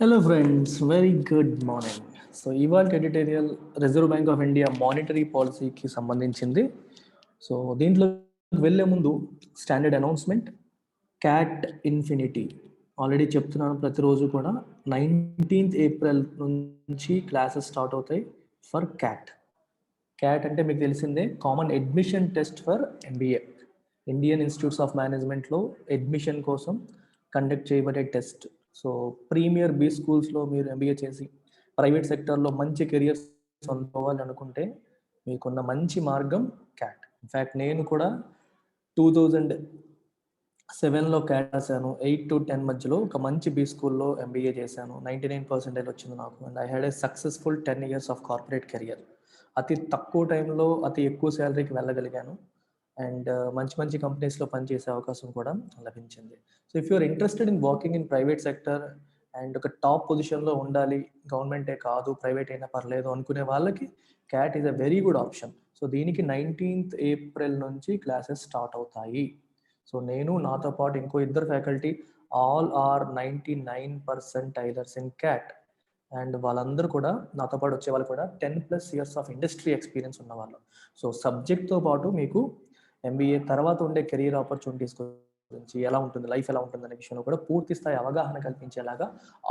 Hello friends, very good morning. So ఇవాళ editorial reserve bank of India monetary పాలసీకి సంబంధించింది. So దీంట్లో వెళ్ళే ముందు standard announcement, CAT infinity already చెప్తున్నాను ప్రతిరోజు కూడా. 19th ఏప్రిల్ నుంచి క్లాసెస్ స్టార్ట్ అవుతాయి ఫర్ క్యాట్. క్యాట్ అంటే మీకు తెలిసిందే, common admission test for MBA, Indian institutes of మేనేజ్మెంట్లో అడ్మిషన్ కోసం కండక్ట్ చేయబడే టెస్ట్. సో ప్రీమియర్ బీ స్కూల్స్లో మీరు ఎంబీఏ చేసి ప్రైవేట్ సెక్టర్లో మంచి కెరియర్స్ అందుకోవాలి అనుకుంటే మీకున్న మంచి మార్గం క్యాట్. ఇన్ఫ్యాక్ట్ నేను కూడా 2007లో క్యాట్ రాశాను. 8 to 10 మధ్యలో ఒక మంచి బీ స్కూల్లో ఎంబీఏ చేశాను. 99% వచ్చింది నాకు. And I had a successful 10 years of corporate career. అతి తక్కువ టైంలో అతి ఎక్కువ శాలరీకి వెళ్ళగలిగాను అండ్ మంచి మంచి కంపెనీస్లో పనిచేసే అవకాశం కూడా లభించింది. So if you're interested in working in private sector and ఒక టాప్ పొజిషన్లో ఉండాలి, గవర్నమెంటే కాదు ప్రైవేట్ అయినా పర్లేదు అనుకునే వాళ్ళకి CAT is a very good option. So దీనికి 19th ఏప్రిల్ నుంచి క్లాసెస్ స్టార్ట్ అవుతాయి. సో నేను, నాతో పాటు ఇంకో ఇద్దరు faculty, all are 99% tilers in CAT. And వాళ్ళందరూ కూడా నాతో పాటు వచ్చే వాళ్ళు కూడా 10+ years ఆఫ్ ఇండస్ట్రీ ఎక్స్పీరియన్స్ ఉన్నవాళ్ళు. సో సబ్జెక్ట్తో పాటు మీకు ఎంబీఏ తర్వాత ఉండే కెరీర్ ఆపర్చునిటీస్ గురించి, ఎలా ఉంటుంది లైఫ్, ఎలా ఉంటుంది అనే విషయంలో కూడా పూర్తి స్థాయి అవగాహన కల్పించేలాగా,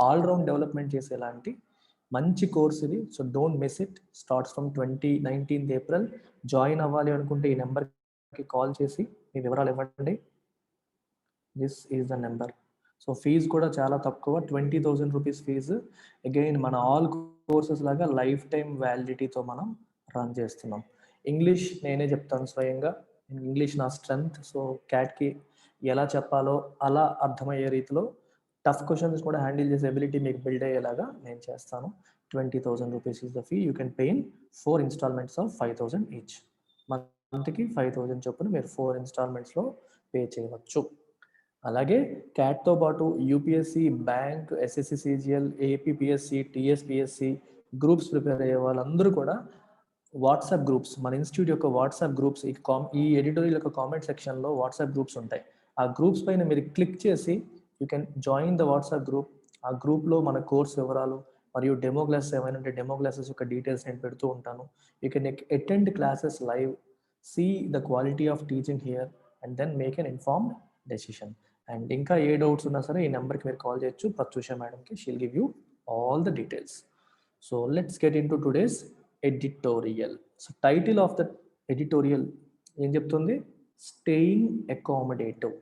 ఆల్రౌండ్ డెవలప్మెంట్ చేసేలాంటి మంచి కోర్స్ ఇది. So don't miss it. Starts from 19th April. Join అవ్వాలి అనుకుంటే ఈ నెంబర్కి కాల్ చేసి మీ వివరాలు ఇవ్వండి. This is the number. So fee కూడా చాలా తక్కువ, 20,000 రూపీస్ ఫీజు. అగైన్ మన ఆల్ కోర్సెస్ లాగా లైఫ్ టైం వ్యాలిడిటీతో మనం రన్ చేస్తున్నాం. ఇంగ్లీష్ నేనే చెప్తాను స్వయంగా. ఇంగ్లీష్ నా స్ట్రెంగ్త్. సో క్యాట్కి ఎలా చెప్పాలో అలా అర్థమయ్యే రీతిలో టఫ్ క్వశ్చన్స్ కూడా హ్యాండిల్ చేసే ఎబిలిటీ మీకు బిల్డ్ అయ్యేలాగా నేను చేస్తాను. 20,000 rupees is the fee. You can pay in 4 installments of 5,000 each. మంత్కి 5,000 చొప్పున మీరు 4 installmentsలో పే చేయవచ్చు. అలాగే క్యాట్తో పాటు UPSC, bank, SSC, CGL, APPSC, TSPSC groups prepare అయ్యే వాళ్ళందరూ కూడా వాట్సాప్ గ్రూప్స్, మన ఇన్స్టిట్యూట్ యొక్క వాట్సాప్ గ్రూప్స్, ఈ ఎడిటోరియల్ యొక్క కామెంట్ సెక్షన్లో వాట్సాప్ గ్రూప్స్ ఉంటాయి. ఆ గ్రూప్స్ పైన మీరు క్లిక్ చేసి you can join the WhatsApp group. ఆ గ్రూప్లో మన కోర్స్ వివరాలు మరియు డెమో క్లాసెస్ ఏమైనా ఉంటే డెమో క్లాసెస్ యొక్క డీటెయిల్స్ నేను పెడుతూ ఉంటాను. You can attend classes live, see the quality of teaching here and then make an informed decision. And ఇంకా ఏ డౌట్స్ ఉన్నా సరే ఈ నెంబర్కి మీరు కాల్ చేయొచ్చు, ప్రత్యూష మేడంకి. She'll give you all the details. So let's get into today's editorial. So title of the editorial ఏం చెప్తుంది? Staying accommodative.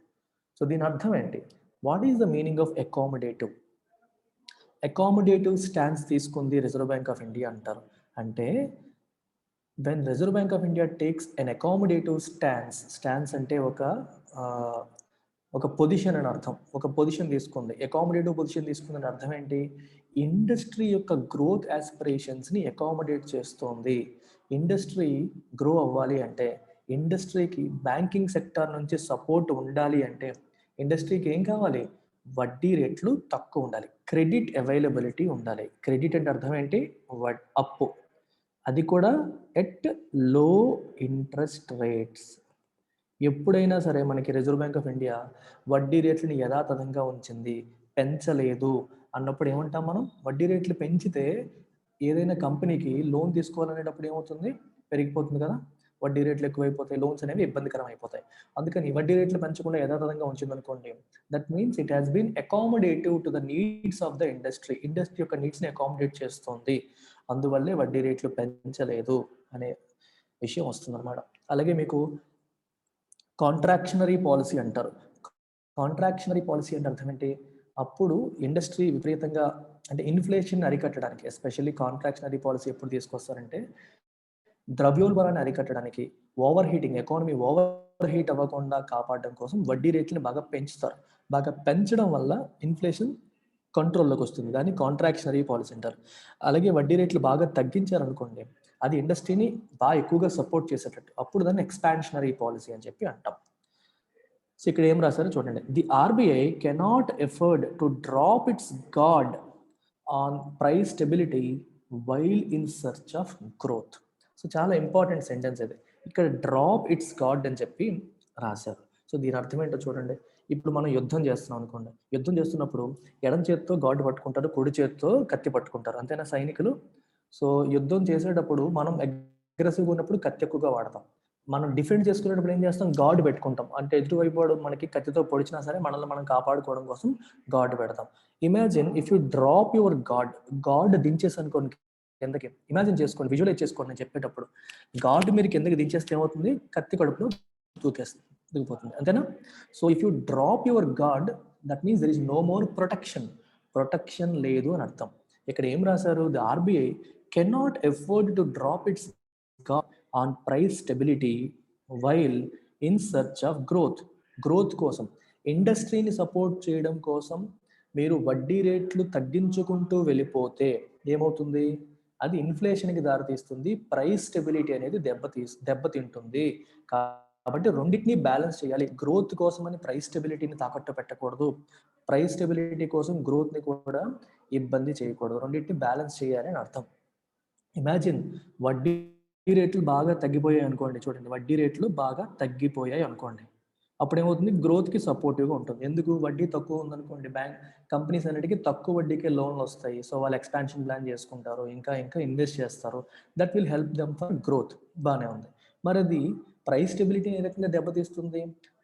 సో దీని అర్థం ఏంటి? What is the meaning of accommodative? Accommodative stance తీసుకుంది రిజర్వ్ బ్యాంక్ ఆఫ్ ఇండియా అంటారు. అంటే when Reserve bank of India takes an accommodative stance అంటే ఒక పొజిషన్ అని అర్థం. ఒక పొజిషన్ తీసుకుంది, అకామిడేటివ్ పొజిషన్ తీసుకుందని అర్థం ఏంటి? ఇండస్ట్రీ యొక్క గ్రోత్ ఆస్పిరేషన్స్ని అకామిడేట్ చేస్తుంది. ఇండస్ట్రీ గ్రో అవ్వాలి అంటే, ఇండస్ట్రీకి బ్యాంకింగ్ సెక్టార్ నుంచి సపోర్ట్ ఉండాలి అంటే, ఇండస్ట్రీకి ఏం కావాలి? వడ్డీ రేట్లు తక్కువ ఉండాలి, క్రెడిట్ అవైలబిలిటీ ఉండాలి. క్రెడిట్ అంటే అర్థం ఏంటి? అప్పు, అది కూడా ఎట్ లో ఇంట్రెస్ట్ రేట్స్. ఎప్పుడైనా సరే మనకి రిజర్వ్ బ్యాంక్ ఆఫ్ ఇండియా వడ్డీ రేట్లని యథాతథంగా ఉంచింది, పెంచలేదు అన్నప్పుడు ఏమంటాం మనం? వడ్డీ రేట్లు పెంచితే ఏదైనా కంపెనీకి లోన్ తీసుకోవాలనేటప్పుడు ఏమవుతుంది? పెరిగిపోతుంది కదా. వడ్డీ రేట్లు ఎక్కువైపోతాయి, లోన్స్ అనేవి ఇబ్బందికరం అయిపోతాయి. అందుకని వడ్డీ రేట్లు పెంచకుండా యథాతథంగా ఉంచింది అనుకోండి, that means it has been accommodative to the needs of the industry. Industry యొక్క నీడ్స్ని అకామిడేట్ చేస్తుంది, అందువల్లే వడ్డీ రేట్లు పెంచలేదు అనే విషయం వస్తుందన్నమాట. అలాగే మీకు కాంట్రాక్షనరీ పాలసీ అంటారు. కాంట్రాక్షనరీ పాలసీ అంటే అర్థం ఏంటి? అప్పుడు ఇండస్ట్రీ విపరీతంగా, అంటే ఇన్ఫ్లేషన్ అరికట్టడానికి, ఎస్పెషల్లీ కాంట్రాక్షనరీ పాలసీ ఎప్పుడు తీసుకొస్తారంటే ద్రవ్యోల్బణాన్ని అరికట్టడానికి, over heating, economy over heat అవ్వకుండా కాపాడడం కోసం వడ్డీ రేట్లని బాగా పెంచుతారు. బాగా పెంచడం వల్ల ఇన్ఫ్లేషన్ కంట్రోల్లోకి వస్తుంది, దాన్ని కాంట్రాక్షనరీ పాలసీ అంటారు. అలాగే వడ్డీ రేట్లు బాగా తగ్గించారనుకోండి, అది ఇండస్ట్రీని బాగా ఎక్కువగా సపోర్ట్ చేసేటట్టు, అప్పుడు దాన్ని ఎక్స్పాన్షనరీ పాలసీ అని చెప్పి అంటాం. సో ఇక్కడ ఏం రాశారో చూడండి. The RBI cannot afford to drop its guard on price stability while in search of growth. So చాలా ఇంపార్టెంట్ సెంటెన్స్ ఇది. ఇక్కడ డ్రాప్ ఇట్స్ గార్డ్ అని చెప్పి రాశారు. సో దీని అర్థం ఏంటో చూడండి. ఇప్పుడు మనం యుద్ధం చేస్తున్నాం అనుకోండి, యుద్ధం చేస్తున్నప్పుడు ఎడమ చేత్తో గార్డ్ పట్టుకుంటారు, కుడి చేత్తో కత్తి పట్టుకుంటారు, అంతేనా సైనికులు? సో యుద్ధం చేసేటప్పుడు మనం అగ్రెసివ్గా ఉన్నప్పుడు కత్తి ఎక్కువగా వాడతాం. మనం డిఫెండ్ చేసుకునేటప్పుడు ఏం చేస్తాం, గార్డ్ పెట్టుకుంటాం. అంటే ఎదురువైపు వాడు మనకి కత్తితో పొడిచినా సరే మనల్ని మనం కాపాడుకోవడం కోసం గార్డ్ పెడతాం. Imagine if you drop your guard దించేసి అనుకోండి కిందకి, ఇమాజిన్ చేసుకోండి, విజువలైజ్ చేసుకోండి నేను చెప్పేటప్పుడు. గార్డ్ మీరు కిందకి దించేస్తే ఏమవుతుంది, కత్తి కడుపులో దిగిపోతుంది, అంతేనా? So if you drop your guard, that means there is no more protection లేదు అని అర్థం. ఇక్కడ ఏం రాశారు, the RBI cannot afford to drop its guard on price stability while in search of growth కోసం, ఇండస్ట్రీని సపోర్ట్ చేయడం కోసం మీరు వడ్డీ రేట్లు తగ్గించుకుంటూ వెళ్ళిపోతే ఏమవుతుంది, అది ఇన్ఫ్లేషన్కి దారితీస్తుంది, ప్రైస్ స్టెబిలిటీ అనేది దెబ్బతింటుంది. కాబట్టి రెండింటినీ బ్యాలెన్స్ చేయాలి. గ్రోత్ కోసమని ప్రైస్ స్టెబిలిటీని తాకట్టు పెట్టకూడదు, ప్రైస్ స్టెబిలిటీ కోసం గ్రోత్ని కూడా ఇబ్బంది చేయకూడదు, రెండింటిని బ్యాలెన్స్ చేయాలి అని అర్థం. ఇమాజిన్ వడ్డీ రేట్లు బాగా తగ్గిపోయాయి అనుకోండి, చూడండి వడ్డీ రేట్లు బాగా తగ్గిపోయాయి అనుకోండి, అప్పుడు ఏమవుతుంది, గ్రోత్కి సపోర్టివ్గా ఉంటుంది. ఎందుకు, వడ్డీ తక్కువ ఉందనుకోండి, కంపెనీస్ అన్నిటికీ తక్కువ వడ్డీకే లోన్లు వస్తాయి. సో వాళ్ళు ఎక్స్పాన్షన్ ప్లాన్ చేసుకుంటారు, ఇంకా ఇన్వెస్ట్ చేస్తారు. That will help them for growth. బాగానే ఉంది. మరి అది ప్రైస్ స్టెబిలిటీ ఏ రకంగా దెబ్బతీస్తుంది,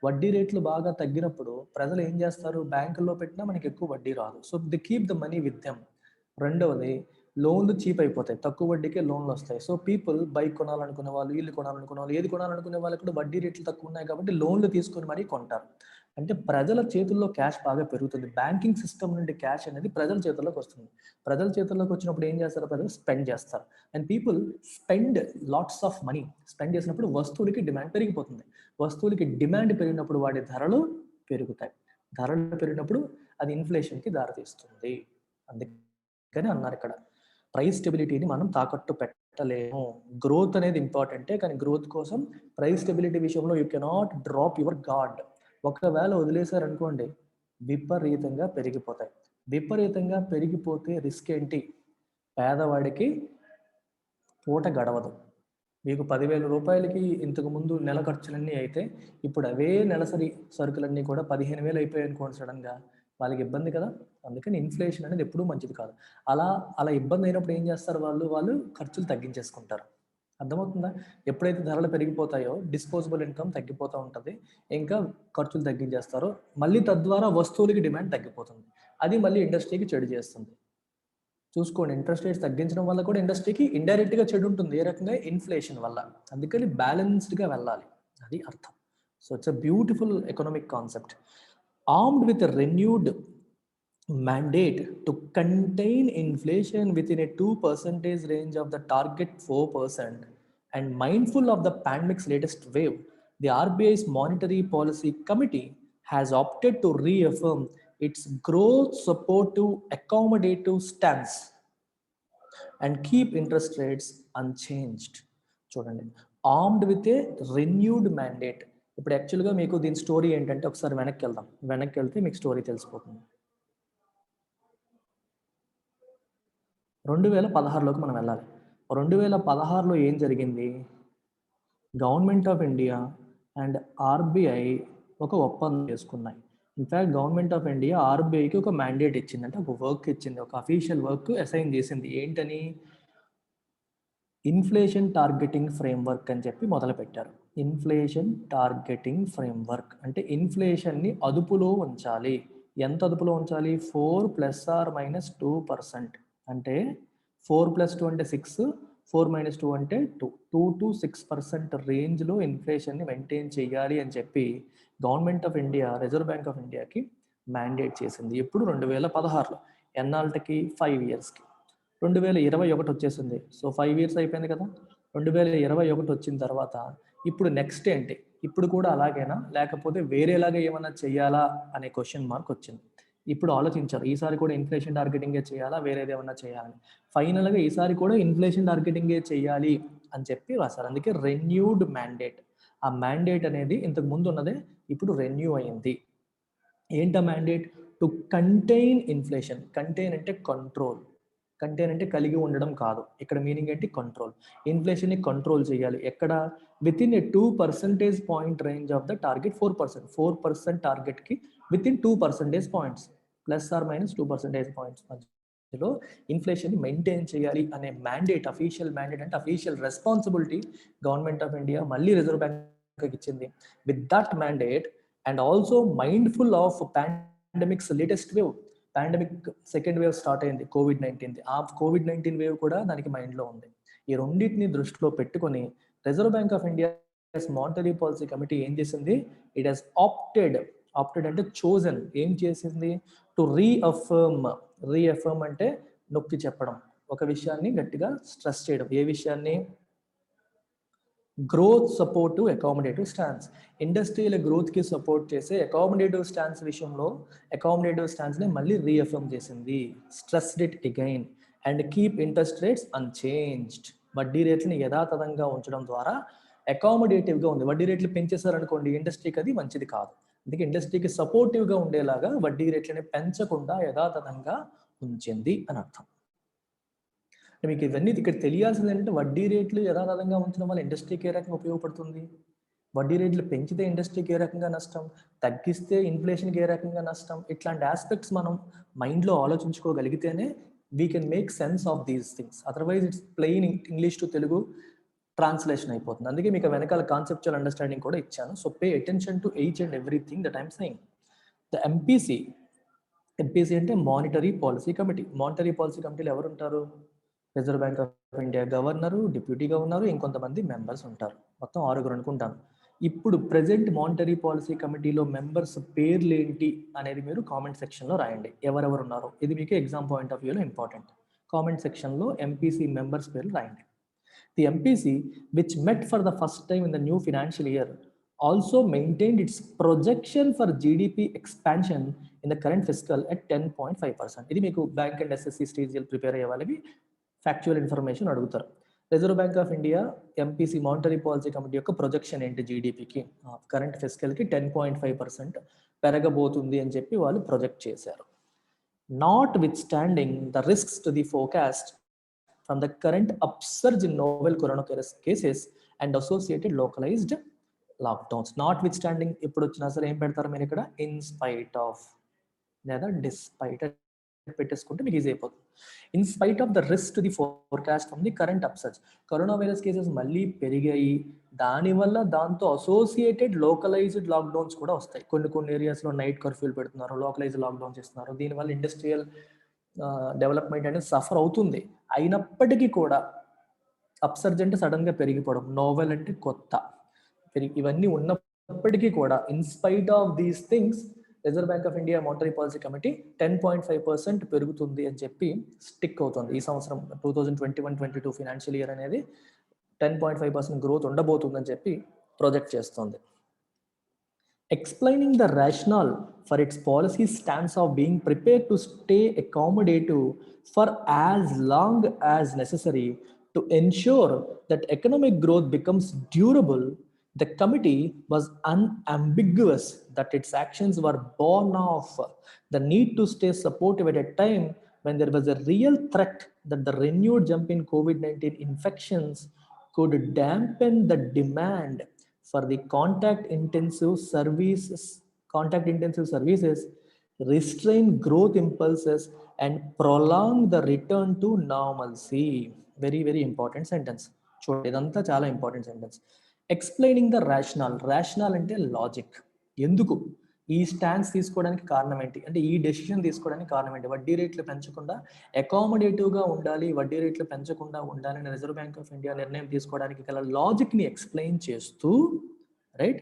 వడ్డీ రేట్లు బాగా తగ్గినప్పుడు ప్రజలు ఏం చేస్తారు, బ్యాంకుల్లో పెట్టినా మనకి ఎక్కువ వడ్డీ రాదు. So the keep the money with them. రెండవది, లోన్లు చీప్ అయిపోతాయి, తక్కువ వడ్డీకే లోన్లు వస్తాయి. సో పీపుల్ బైక్ కొనాలనుకునే వాళ్ళు, ఇల్లు కొనాలనుకునే వాళ్ళు, ఏది కొనాలనుకునే వాళ్ళకి కూడా వడ్డీ రేట్లు తక్కువ ఉన్నాయి కాబట్టి లోన్లు తీసుకొని మరీ కొంటారు. అంటే ప్రజల చేతుల్లో క్యాష్ బాగా పెరుగుతుంది. బ్యాంకింగ్ సిస్టమ్ నుండి క్యాష్ అనేది ప్రజల చేతుల్లోకి వస్తుంది. ప్రజల చేతుల్లోకి వచ్చినప్పుడు ఏం చేస్తారు, ప్రజలు స్పెండ్ చేస్తారు. And people spend lots of money. Spend చేసినప్పుడు వస్తువులకి డిమాండ్ పెరిగిపోతుంది. వస్తువులకి డిమాండ్ పెరిగినప్పుడు వాటి ధరలు పెరుగుతాయి. ధరలు పెరిగినప్పుడు అది ఇన్ఫ్లేషన్కి దారితీస్తుంది. అందుకని అన్నారు ఇక్కడ, ప్రైస్ స్టెబిలిటీని మనం తాకట్టు పెట్టలేము. గ్రోత్ అనేది ఇంపార్టెంటే, కానీ గ్రోత్ కోసం ప్రైస్ స్టెబిలిటీ విషయంలో you cannot drop your guard. ఒకవేళ వదిలేశారనుకోండి, విపరీతంగా పెరిగిపోతాయి. విపరీతంగా పెరిగిపోతే రిస్క్ ఏంటి, పేదవాడికి పూట గడవదు. మీకు 10,000 రూపాయలకి ఇంతకు ముందు నెల ఖర్చులన్నీ అయితే ఇప్పుడు అవే నెలసరి సరుకులన్నీ కూడా 15,000 అయిపోయాయి అనుకోండి సడన్గా, వాళ్ళకి ఇబ్బంది కదా. అందుకని ఇన్ఫ్లేషన్ అనేది ఎప్పుడూ మంచిది కాదు. అలా ఇబ్బంది అయినప్పుడు ఏం చేస్తారు, వాళ్ళు ఖర్చులు తగ్గించేసుకుంటారు. అర్థమవుతుందా? ఎప్పుడైతే ధరలు పెరిగిపోతాయో డిస్పోజబుల్ ఇన్కమ్ తగ్గిపోతూ ఉంటుంది, ఇంకా ఖర్చులు తగ్గించేస్తారు, మళ్ళీ తద్వారా వస్తువులకి డిమాండ్ తగ్గిపోతుంది. అది మళ్ళీ ఇండస్ట్రీకి చెడు చేస్తుంది. చూసుకోండి, ఇంట్రెస్ట్ రేట్స్ తగ్గించడం వల్ల కూడా ఇండస్ట్రీకి ఇండైరెక్ట్గా చెడు ఉంటుంది, ఏ రకంగా, ఇన్ఫ్లేషన్ వల్ల. అందుకని బ్యాలెన్స్డ్గా వెళ్ళాలి, అది అర్థం. So it's a beautiful economic concept. Armed with renewed mandate to contain inflation within a 2% range of the target 4%, and mindful of the pandemic's latest wave, the RBI's Monetary Policy Committee has opted to reaffirm its growth supportive accommodative stance and keep interest rates unchanged. చూడండి, armed with a renewed mandate. ఇప్పుడు యాక్చువల్గా మీకు దీని story ఏంటంటే, ఒకసారి వెనక్కి వెళ్తే మీకు స్టోరీ తెలిసిపోతుంది. 2016లోకి మనం వెళ్ళాలి. 2016లో ఏం జరిగింది, government of India and RBI ఒక ఒప్పందం చేసుకున్నాయి. ఇన్ఫ్యాక్ట్ గవర్నమెంట్ ఆఫ్ ఇండియా ఆర్బీఐకి ఒక మ్యాండేట్ ఇచ్చింది, అంటే ఒక వర్క్ ఇచ్చింది, ఒక అఫీషియల్ వర్క్ అసైన్ చేసింది. ఏంటని, ఇన్ఫ్లేషన్ టార్గెటింగ్ ఫ్రేమ్వర్క్ అని చెప్పి మొదలుపెట్టారు. ఇన్ఫ్లేషన్ టార్గెటింగ్ ఫ్రేమ్వర్క్ అంటే ఇన్ఫ్లేషన్ని అదుపులో ఉంచాలి. ఎంత అదుపులో ఉంచాలి, 4 ± 2%. అంటే 4 + 2 అంటే 6, 4 - 2 అంటే 2 to 6% రేంజ్లో ఇన్ఫ్లేషన్ని మెయింటైన్ చేయాలి అని చెప్పి government of India, reserve bank of ఇండియాకి మ్యాండేట్ చేసింది. ఇప్పుడు 2016లో, ఎన్నాళ్ళకి, 5 ఇయర్స్కి. 2021 వచ్చేసింది. సో 5 ఇయర్స్ అయిపోయింది కదా. 2021 వచ్చిన తర్వాత ఇప్పుడు నెక్స్ట్ ఏంటి, ఇప్పుడు కూడా అలాగేనా, లేకపోతే వేరేలాగా ఏమన్నా చేయాలా అనే క్వశ్చన్ మార్క్ వచ్చింది. ఇప్పుడు ఆలోచించారు, ఈసారి కూడా ఇన్ఫ్లేషన్ టార్గెటింగే చేయాలా, వేరేది ఏమన్నా చేయాలని. ఫైనల్గా ఈసారి కూడా ఇన్ఫ్లేషన్ టార్గెటింగే చేయాలి అని చెప్పి రాశారు. అందుకే రెన్యూడ్ మ్యాండేట్. ఆ మ్యాండేట్ అనేది ఇంతకు ముందు ఉన్నదే ఇప్పుడు రెన్యూ అయింది. ఏంటా mandate, to contain inflation. Contain అంటే కంట్రోల్, కంటైన్ అంటే కలిగి ఉండడం కాదు, ఇక్కడ మీనింగ్ ఏంటి, కంట్రోల్. ఇన్ఫ్లేషన్ని కంట్రోల్ చేయాలి, ఎక్కడ, within a 2% range of the target 4%. 4% టార్గెట్కి within 2% plus or minus 2% మధ్యలో ఇన్ఫ్లేషన్ మెయింటైన్ చేయాలి అనే మ్యాండేట్, అఫీషియల్ మ్యాండేట్ అంటే official responsibility government of India మళ్ళీ రిజర్వ్ బ్యాంక్ ఇచ్చింది. With that mandate and also mindful of pandemics latest wave, pandemic second wave start అయింది COVID-19. ఆ COVID-19 wave కూడా దానికి మైండ్లో ఉంది. ఈ రెండింటిని దృష్టిలో పెట్టుకొని reserve bank of India monetary policy committee ఏం చేసింది, ఇట్ హెస్ ఆప్టెడ్ అంటే చోజన్, ఏం చేసింది, టు రీఅఫర్మ్ అంటే నొక్కి చెప్పడం, ఒక విషయాన్ని గట్టిగా స్ట్రెస్ చేయడం. ఏ విషయాన్ని? Growth supportive accommodative stance, industrial గ్రోత్కి సపోర్ట్ చేసే అకామిడేటివ్ స్టాన్స్ విషయంలో అకామిడేటివ్ స్టాన్స్ని మళ్ళీ రీఅఫర్మ్ చేసింది. Stressed it again and keep interest rates unchanged, వడ్డీ రేట్లని యథాతథంగా ఉంచడం ద్వారా అకామిడేటివ్గా ఉంది. వడ్డీ రేట్లు పెంచేశారనుకోండి ఇండస్ట్రీకి అది మంచిది కాదు. అందుకే ఇండస్ట్రీకి సపోర్టివ్గా ఉండేలాగా వడ్డీ రేట్లని పెంచకుండా యథాతథంగా ఉంచింది అని అర్థం. మీకు ఇవన్నీ ఇక్కడ తెలియాల్సింది ఏంటంటే వడ్డీ రేట్లు యథాతథంగా ఉంచడం వల్ల ఇండస్ట్రీకి ఏ రకంగా ఉపయోగపడుతుంది, వడ్డీ రేట్లు పెంచితే ఇండస్ట్రీకి ఏ రకంగా నష్టం, తగ్గిస్తే ఇన్ఫ్లేషన్కి ఏ రకంగా నష్టం, ఇట్లాంటి ఆస్పెక్ట్స్ మనం మైండ్లో ఆలోచించుకోగలిగితేనే we can make sense of these things. Otherwise it's plain English to Telugu translation అయిపోతుంది. అందుకే మీకు వెనకాల కాన్సెప్చువల్ అండర్స్టాండింగ్ కూడా ఇచ్చాను. So pay attention to each and everything that I'm saying. The MPC అంటే monetary policy committee. Monetary policy కమిటీలో ఎవరు ఉంటారు? Reserve bank of India governor, deputy governor, ఇంకొంతమంది మెంబర్స్ ఉంటారు. మొత్తం 6 అనుకుంటాను. ఇప్పుడు ప్రెజెంట్ మానిటరీ పాలసీ కమిటీలో మెంబర్స్ పేర్లు ఏంటి అనేది మీరు కామెంట్ సెక్షన్లో రాయండి. ఎవరెవరు ఉన్నారో, ఇది మీకు ఎగ్జామ్ పాయింట్ ఆఫ్ వ్యూలో ఇంపార్టెంట్. కామెంట్ సెక్షన్లో ఎంపీసీ మెంబర్స్ పేర్లు రాయండి. The MPC, which met for the first time in the new financial year, also maintained its projection for GDP expansion in the current fiscal at 10.5%. ఇది మీకు bank and SSC స్టేజియల్ prepare అయ్యే వాళ్ళవి factual information అడుగుతారు. Reserve bank of India MPC monetary policy committee యొక్క projection ఏంటి, జీడిపికి current ఫిస్కల్కి 10.5% పెరగబోతుంది అని చెప్పి వాళ్ళు ప్రొజెక్ట్ చేశారు. Not with standing the risks to the forecast from the current upsurge in novel coronavirus cases and associated localized lockdowns. Notwithstanding, ఇప్పుడు వచ్చినా సరే ఏం పెడతారు మీరు ఇక్కడ, ఇన్ స్పైట్ ఆఫ్ లేదా డిస్పైట్ పెట్టేసుకుంటే మీకు ఈజీ అయిపోతుంది. In spite of the risk to the forecast from the current upsurge, corona virus cases మళ్ళీ పెరిగాయి, దానివల్ల దాంతో అసోసియేటెడ్ లోకలైజ్డ్ లాక్డౌన్స్ కూడా వస్తాయి. కొన్ని ఏరియాస్లో నైట్ కర్ఫ్యూలు పెడుతున్నారు, లోకలైజ్డ్ లాక్డౌన్స్ ఇస్తున్నారు. దీనివల్ల ఇండస్ట్రియల్ డెవలప్మెంట్ అనేది సఫర్ అవుతుంది. అయినప్పటికీ కూడా అప్సర్జ్ అంటే సడన్గా పెరిగిపోవడం, నోవెల్ అంటే కొత్త, ఇవన్నీ ఉన్నప్పటికీ కూడా in spite of these things reserve bank of India monetary policy committee 10.5% పెరుగుతుంది అని చెప్పి స్టిక్ అవుతుంది. ఈ సంవత్సరం 2021-22 ఫినాన్షియల్ ఇయర్ అనేది 10.5% గ్రోత్ ఉండబోతుందని చెప్పి ప్రొజెక్ట్ చేస్తుంది. Explaining the rationale for its policy stance of being prepared to stay accommodative for as long as necessary to ensure that economic growth becomes durable, the committee was unambiguous that its actions were born of the need to stay supportive at a time when there was a real threat that the renewed jump in COVID-19 infections could dampen the demand for the contact intensive services, restrain growth impulses and prolong the return to normalcy. Very, very important sentence. చూడండి, ఇదంతా చాలా important sentence. Explaining the rational అంటే logic. ఎందుకు ఈ stance తీసుకోవడానికి కారణం ఏంటి అంటే, ఈ డెసిషన్ తీసుకోవడానికి కారణం ఏంటి, వడ్డీ రేట్లు పెంచకుండా అకామిడేటివ్గా ఉండాలి, వడ్డీ రేట్లు పెంచకుండా ఉండాలని రిజర్వ్ బ్యాంక్ ఆఫ్ ఇండియా నిర్ణయం తీసుకోవడానికి గల లాజిక్ని ఎక్స్ప్లెయిన్ చేస్తూ, రైట్,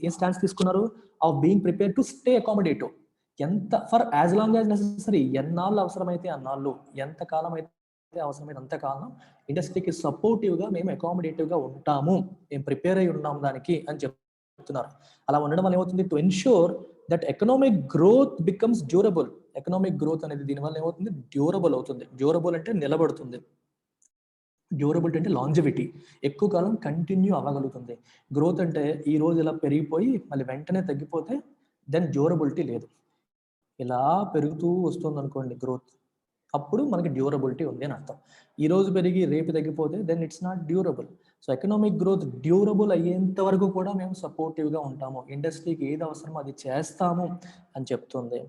ఏం స్టాన్స్ తీసుకున్నారు, of being prepare to stay accommodative, ఎంత for as long as necessary, ఎన్నాళ్ళు అవసరమైతే అన్నాళ్ళు, ఎంత కాలం అయితే అవసరమైతే అంతకాలం ఇండస్ట్రీకి సపోర్టివ్గా మేము అకామిడేటివ్గా ఉంటాము, మేము ప్రిపేర్ అయి ఉన్నాం దానికి అని చెప్తున్నారు. అలా ఉండడం వల్ల ఏమవుతుంది, to ensure that economic growth becomes durable. Economic growth అనేది దీనివల్ల ఏమవుతుంది, డ్యూరబుల్ అవుతుంది. డ్యూరబుల్ అంటే నిలబడుతుంది, డ్యూరబిలిటీ అంటే లాంజివిటీ, ఎక్కువ కాలం కంటిన్యూ అవ్వగలుగుతుంది. గ్రోత్ అంటే ఈ రోజు ఇలా పెరిగిపోయి మళ్ళీ వెంటనే తగ్గిపోతే దెన్ డ్యూరబిలిటీ లేదు. ఇలా పెరుగుతూ వస్తుంది అనుకోండి గ్రోత్, అప్పుడు మనకి డ్యూరబిలిటీ ఉంది అని అర్థం. ఈ రోజు పెరిగి రేపు తగ్గిపోతే then it's not durable. So economic growth durable అయ్యేంత వరకు కూడా మేము సపోర్టివ్గా ఉంటాము, ఇండస్ట్రీకి ఏది అవసరమో అది చేస్తాము అని చెప్తుంది.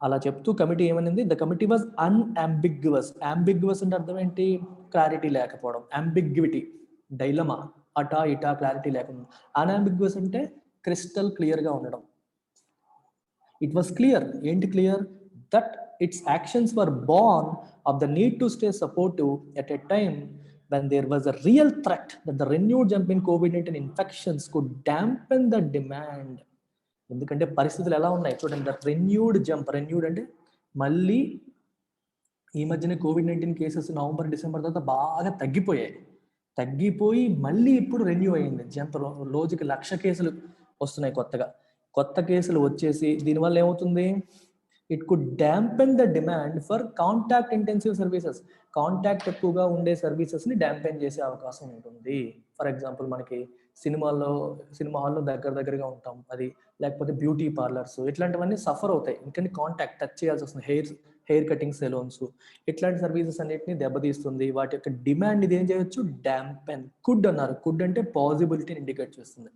అలా చెప్తూ కమిటీ ఏమనింది, ద కమిటీ వాజ్ అన్అంబిగ్యువస్. అంబిగ్యువస్ అంటే అర్థం ఏంటి, క్లారిటీ లేకపోవడం, అంబిగ్విటీ, డైలమా, అటా ఇటా క్లారిటీ లేకుండా. అన్అంబిగ్యువస్ అంటే క్రిస్టల్ క్లియర్గా ఉండడం. ఇట్ వాస్ క్లియర్, ఏంటి clear, that it's actions were born of the need to stay supportive at a time when there was a real threat that the renewed jump in COVID-19 infections could dampen the demand. ఎందుకంటే పరిస్థితులు ఎలా ఉన్నాయి చూడండి, the renewed jump, renewed అంటే మళ్ళీ ఈ మధ్యన COVID-19 cases November December తర్వాత బాగా తగ్గిపోయి మళ్ళీ ఇప్పుడు రెన్యూ అయ్యింది జంప్. రోజుకి 1,00,000 కేసులు వస్తున్నాయి కొత్త కేసులు వచ్చేసి దీనివల్ల ఏమవుతుంది, it could dampen the demand for contact intensive services. Contact ఎక్కువగా ఉండే సర్వీసెస్ని డ్యాంపెన్ చేసే అవకాశం ఉంటుంది. ఫర్ ఎగ్జాంపుల్ మనకి సినిమా హాల్లో దగ్గరగా ఉంటాం, అది లేకపోతే బ్యూటీ పార్లర్స్, ఇట్లాంటివన్నీ సఫర్ అవుతాయి. ఎందుకంటే కాంటాక్ట్ టచ్ చేయాల్సి వస్తుంది. హెయిర్ కటింగ్ సెలూన్స్, ఇట్లాంటి సర్వీసెస్ అన్నిటిని దెబ్బతీస్తుంది. వాటి యొక్క డిమాండ్ ఇది ఏం చేయొచ్చు, డ్యాంపెన్. కుడ్ అన్నారు, కుడ్ అంటే పాసిబిలిటీని ఇండికేట్ చేస్తుంది.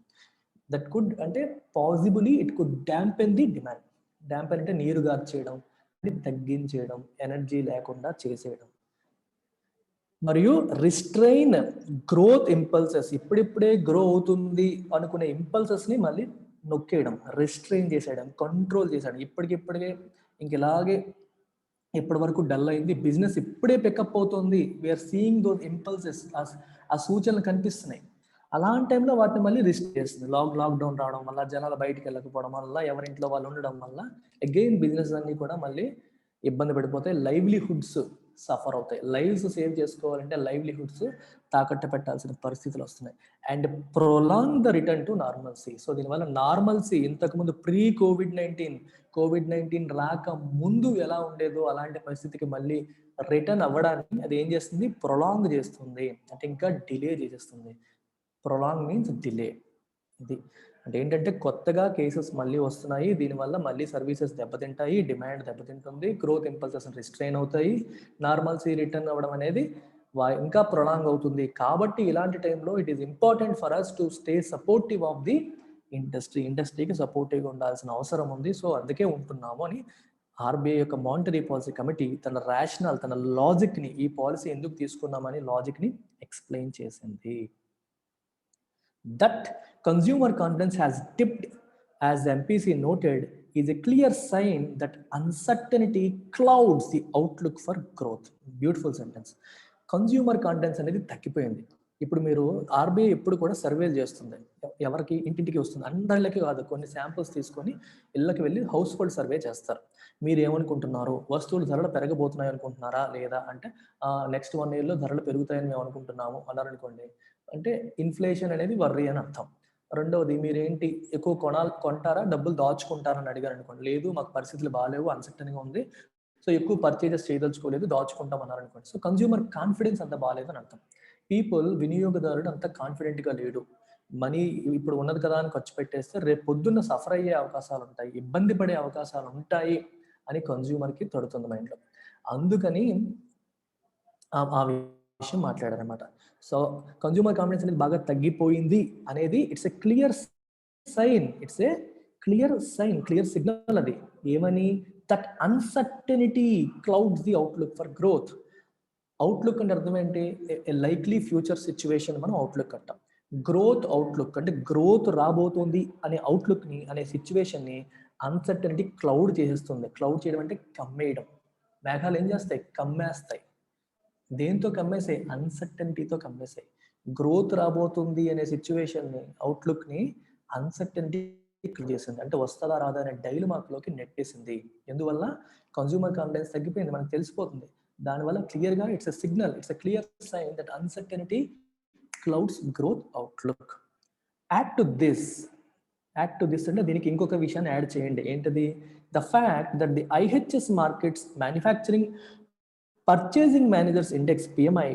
దట్ కుడ్ అంటే possibly it could డ్యాంపెన్ the demand. డ్యాంపెన్ అంటే నీరు గార్చేయడం, తగ్గించేయడం, ఎనర్జీ లేకుండా చేసేయడం. మరియు రిస్ట్రైన్ గ్రోత్ ఇంపల్సెస్, ఇప్పుడిప్పుడే గ్రో అవుతుంది అనుకునే ఇంపల్సెస్ని మళ్ళీ నొక్కేయడం, రిస్ట్రైన్ చేసేయడం, కంట్రోల్ చేసేయడం. ఇప్పటికే ఇంక ఇలాగే ఇప్పటి వరకు డల్ అయింది, బిజినెస్ ఇప్పుడే పికప్ అవుతుంది, వీఆర్ సీయింగ్ దోస్ ఇంపల్సెస్, ఆ సూచనలు కనిపిస్తున్నాయి. అలాంటి టైంలో వాటిని మళ్ళీ రిస్క్ చేస్తుంది. లాక్డౌన్ రావడం వల్ల, జనాలు బయటికి వెళ్ళకపోవడం వల్ల, ఎవరింట్లో వాళ్ళు ఉండడం వల్ల అగైన్ బిజినెస్ అన్నీ కూడా మళ్ళీ ఇబ్బంది పడిపోతాయి. లైవ్లీహుడ్స్ సఫర్ అవుతాయి. లైవ్స్ సేవ్ చేసుకోవాలంటే లైవ్లీహుడ్స్ తాకట్టు పెట్టాల్సిన పరిస్థితులు వస్తున్నాయి. And prolong the return to normalcy. So దీనివల్ల నార్మల్సీ, ఇంతకుముందు ప్రీ కోవిడ్-19 రాక ముందు ఎలా ఉండేదో అలాంటి పరిస్థితికి మళ్ళీ రిటర్న్ అవ్వడానికి అది ఏం చేస్తుంది, ప్రొలాంగ్ చేస్తుంది, అంటే ఇంకా డిలే చేసేస్తుంది. Prolong means delay. ఇది అంటే ఏంటంటే కొత్తగా కేసెస్ మళ్ళీ వస్తున్నాయి, దీనివల్ల మళ్ళీ సర్వీసెస్ దెబ్బతింటాయి, డిమాండ్ దెబ్బతింటుంది, గ్రోత్ ఇంపల్సెస్ రిస్ట్రైన్ అవుతాయి, నార్మల్సీ రిటర్న్ అవ్వడం అనేది ఇంకా ప్రొలాంగ్ అవుతుంది. కాబట్టి ఇలాంటి టైంలో it is important for us to stay supportive of the ఇండస్ట్రీకి సపోర్టివ్గా ఉండాల్సిన అవసరం ఉంది. సో అందుకే ఉంటున్నాము అని ఆర్బీఐ యొక్క మానిటరీ పాలసీ కమిటీ తన రేషనల్, తన లాజిక్ని, ఈ పాలసీ ఎందుకు తీసుకున్నామని లాజిక్ని ఎక్స్ప్లెయిన్ చేసింది. That consumer confidence has dipped, as the MPC noted, is a clear sign that uncertainty clouds the outlook for growth. Beautiful sentence. Consumer confidence అనేది తగ్గిపోయింది. ఇప్పుడు మీరు ఆర్బీఐ ఎప్పుడు కూడా సర్వేలు చేస్తుంది, ఎవరికి, ఇంటింటికి వస్తుంది, అందరికీ కాదు, కొన్ని శాంపుల్స్ తీసుకొని ఇళ్ళకి వెళ్ళి హౌస్ హోల్డ్ సర్వే చేస్తారు. మీరు ఏమనుకుంటున్నారు, వస్తువులు ధరలు పెరగబోతున్నాయి అనుకుంటున్నారా లేదా అంటే నెక్స్ట్ 1 yearలో ధరలు పెరుగుతాయని మేము అనుకుంటున్నాము అన్నారనుకోండి, అంటే ఇన్ఫ్లేషన్ అనేది వర్రీ అని అర్థం. రెండవది, మీరేంటి ఎక్కువ కొంటారా డబ్బులు దాచుకుంటారని అడిగారు అనుకోండి, లేదు మాకు పరిస్థితులు బాగాలేవు, అన్సర్టన్గా ఉంది, సో ఎక్కువ పర్చేజెస్ చేయదలుచుకోలేదు, దాచుకుంటాం అన్నారనుకోండి. సో కన్జ్యూమర్ కాన్ఫిడెన్స్ అంత బాగాలేదు అని అర్థం. వినియోగదారుడు అంత కాన్ఫిడెంట్గా లేడు, మనీ ఇప్పుడు ఉన్నది కదా అని ఖర్చు పెట్టేస్తే రేపు పొద్దున్న సఫర్ అయ్యే అవకాశాలు ఉంటాయి, ఇబ్బంది పడే అవకాశాలు ఉంటాయి అని కన్జ్యూమర్కి తడుతుంది మైండ్లో. అందుకని ఆ విషయం మాట్లాడారనమాట. సో కన్జ్యూమర్ కాన్ఫిడెన్స్ అనేది బాగా తగ్గిపోయింది అనేది it's a clear sign, clear signal. అది ఏమని, that uncertainty clouds the outlook for growth. Outlook అంటే అర్థం ఏంటి, ఏ లైక్లీ ఫ్యూచర్ సిచ్యువేషన్ మనం అవుట్లుక్ అంటాం. గ్రోత్ అవుట్లుక్ అంటే గ్రోత్ రాబోతుంది అనే అవుట్లుక్ని, అనే సిచ్యువేషన్ని అన్సర్టెనిటీ క్లౌడ్ చేసేస్తుంది. క్లౌడ్ చేయడం అంటే కమ్మేయడం. మేఘాలు ఏం చేస్తాయి, కమ్మేస్తాయి. దేంతో కమ్మేసాయి, అన్సర్టెనిటీతో కమ్మేసాయి. గ్రోత్ రాబోతుంది అనే సిచ్యువేషన్ని, అవుట్లుక్ని అన్సర్టెనిటీ చేసింది, అంటే వస్తుందా రాదా అనే డైలమాలోకి నెట్టేసింది. ఎందువల్ల కన్జ్యూమర్ కాన్ఫిడెన్స్ తగ్గిపోయింది, మనకు తెలిసిపోతుంది. దానివల్ల క్లియర్గా it's a signal, it's a clear sign that uncertainty clouds growth outlook. Add to this అంటే దీనికి ఇంకొక విషయాన్ని యాడ్ చేయండి. ఏంటది, the fact that the IHS markets manufacturing Purchasing Managers Index PMI